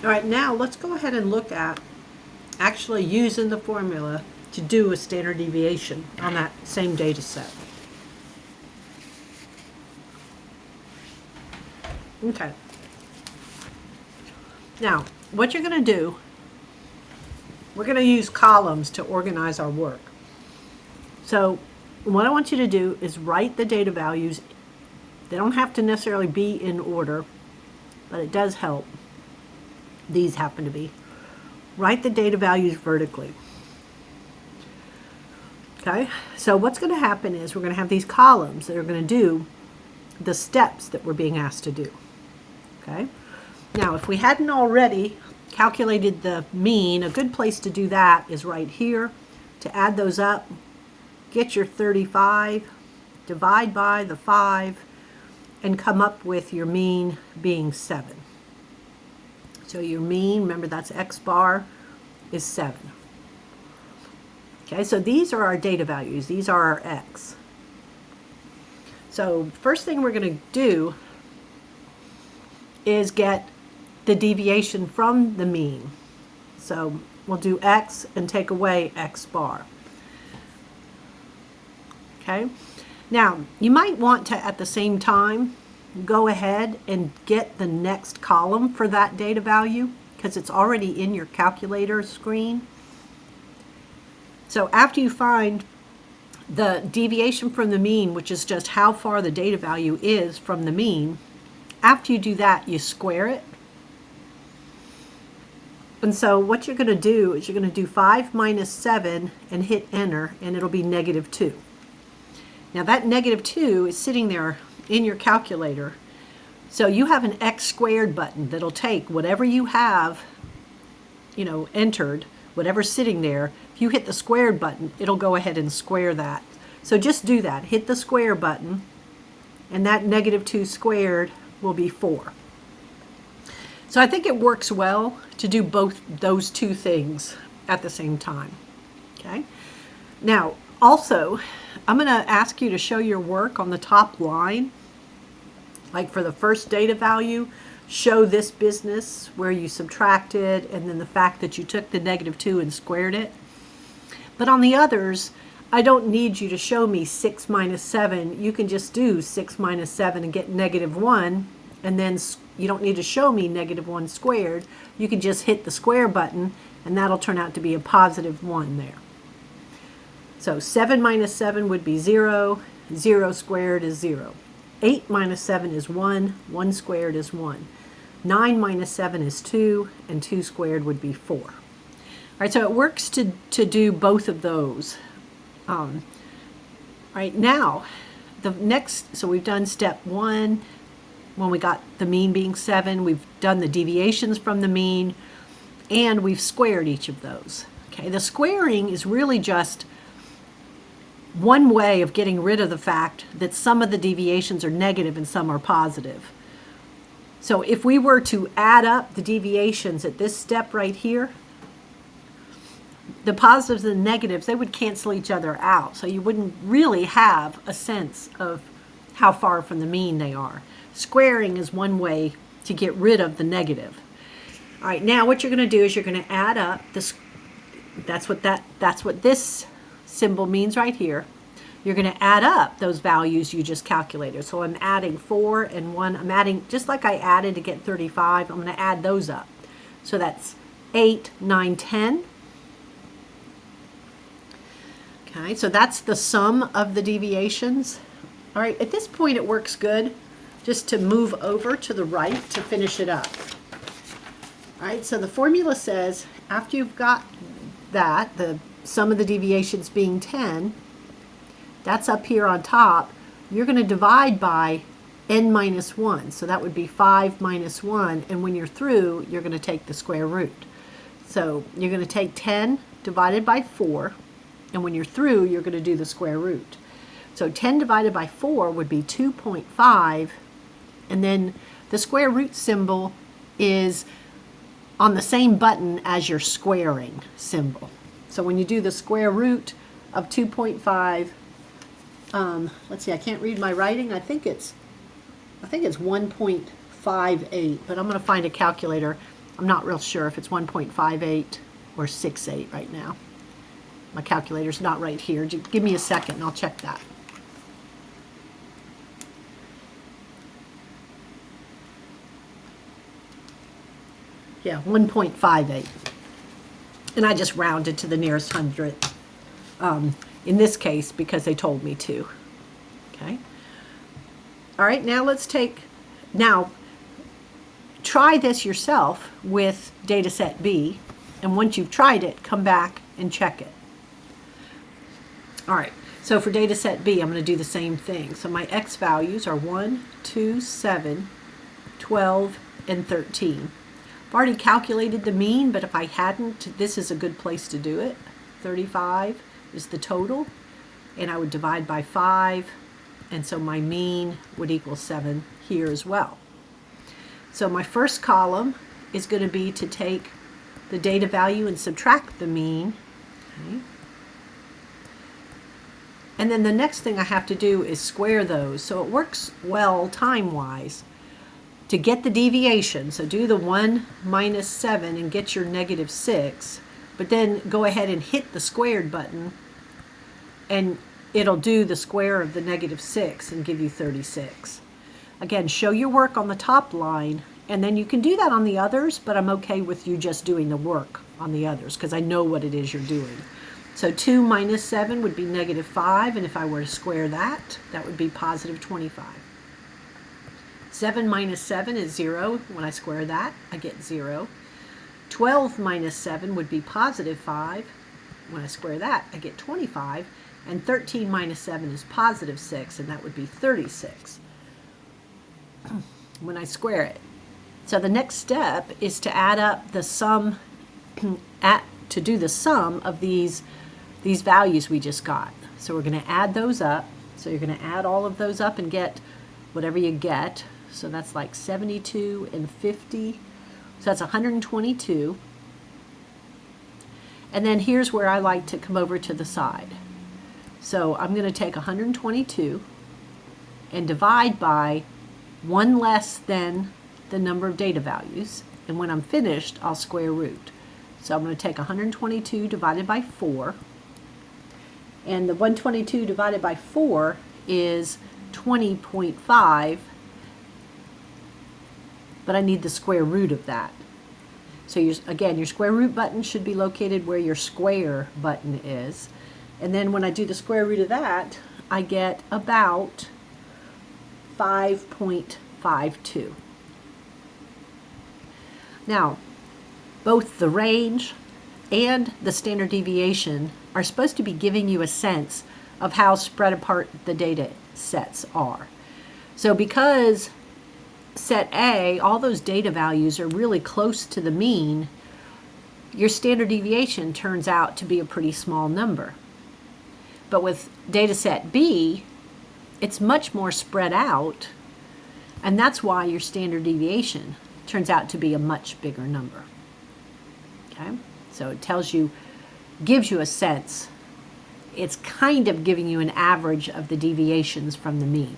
All right, now let's go ahead and look at actually using the formula to do a standard deviation on that same data set. Okay. Now, what you're going to do, we're going to use columns to organize our work. So what I want you to do is write the data values. They don't have to necessarily be in order, but it does help. These happen to be. Write the data values vertically. Okay, so what's going to happen is we're going to have these columns that are going to do the steps that we're being asked to do. Okay, now if we hadn't already calculated the mean, a good place to do that is right here. To add those up, get your 35, divide by the 5, and come up with your mean being 7. So your mean, remember that's x bar, is 7. Okay, so these are our data values. These are our x. So first thing we're going to do is get the deviation from the mean. So we'll do x and take away x bar. Okay, now you might want to at the same time go ahead and get the next column for that data value because it's already in your calculator screen. So after you find the deviation from the mean, which is just how far the data value is from the mean, after you do that, you square it. And so what you're going to do is you're going to do 5 minus 7 and hit enter, and it'll be -2. Now that -2 is sitting there in your calculator. So you have an x squared button that'll take whatever you have, entered, whatever's sitting there. If you hit the squared button, it'll go ahead and square that. So just do that. Hit the square button, and that -2 squared will be 4. So I think it works well to do both those two things at the same time. Okay. Now, also, I'm going to ask you to show your work on the top line. Like for the first data value, show this business where you subtracted and then the fact that you took the -2 and squared it. But on the others, I don't need you to show me 6 minus 7. You can just do 6 minus 7 and get -1, and then you don't need to show me -1 squared. You can just hit the square button, and that'll turn out to be a +1 there. So 7 minus 7 would be 0. 0 squared is 0. 8 minus 7 is 1. 1 squared is 1. 9 minus 7 is 2, and 2 squared would be 4. All right, so it works to do both of those. Right now, so we've done step 1 when we got the mean being 7. We've done the deviations from the mean, and we've squared each of those. Okay, the squaring is really just one way of getting rid of the fact that some of the deviations are negative and some are positive. So if we were to add up the deviations at this step right here, the positives and the negatives, they would cancel each other out. So you wouldn't really have a sense of how far from the mean they are. Squaring is one way to get rid of the negative. All right, now what you're going to do is you're going to add up this. That's what this symbol means right here. You're going to add up those values you just calculated. So I'm adding 4 and 1. I'm adding, just like I added to get 35, I'm going to add those up. So that's 8, 9, 10. Okay, so that's the sum of the deviations. All right, at this point it works good just to move over to the right to finish it up. All right, so the formula says after you've got that, the sum of the deviations being 10, that's up here on top, you're going to divide by n minus 1. So that would be 5 minus 1, and when you're through, you're going to take the square root. So you're going to take 10 divided by 4, and when you're through, you're going to do the square root. So 10 divided by 4 would be 2.5, and then the square root symbol is on the same button as your squaring symbol. So when you do the square root of 2.5, let's see, I can't read my writing. I think it's 1.58, but I'm going to find a calculator. I'm not real sure if it's 1.58 or 68 right now. My calculator's not right here. Give me a second and I'll check that. Yeah, 1.58. And I just rounded to the nearest hundredth in this case because they told me to. Okay. All right, now try this yourself with data set B, and once you've tried it, come back and check it. All right, so for data set B, I'm going to do the same thing. So my X values are 1, 2, 7, 12, and 13. I've already calculated the mean, but if I hadn't, this is a good place to do it. 35 is the total, and I would divide by 5, and so my mean would equal 7 here as well. So my first column is going to be to take the data value and subtract the mean. Okay. And then the next thing I have to do is square those. So it works well time-wise to get the deviation. So do the 1 minus 7 and get your negative 6, but then go ahead and hit the squared button and it'll do the square of the negative 6 and give you 36. Again, show your work on the top line, and then you can do that on the others, but I'm okay with you just doing the work on the others because I know what it is you're doing. So 2 minus 7 would be negative 5, and if I were to square that, that would be positive 25. 7 minus 7 is 0. When I square that, I get 0. 12 minus 7 would be positive 5. When I square that, I get 25. And 13 minus 7 is positive 6, and that would be 36 when I square it. So the next step is to add up the sum, to do the sum of these values we just got. So we're going to add those up. So you're going to add all of those up and get whatever you get. So that's like 72 and 50. So that's 122. And then here's where I like to come over to the side. So I'm going to take 122 and divide by 1 less than the number of data values. And when I'm finished, I'll square root. So I'm going to take 122 divided by 4. And the 122 divided by 4 is 20.5. But I need the square root of that. So again, your square root button should be located where your square button is. And then when I do the square root of that, I get about 5.52. Now, both the range and the standard deviation are supposed to be giving you a sense of how spread apart the data sets are. So because set A, all those data values are really close to the mean, your standard deviation turns out to be a pretty small number. But with data set B, it's much more spread out, and that's why your standard deviation turns out to be a much bigger number. Okay? So it gives you a sense. It's kind of giving you an average of the deviations from the mean.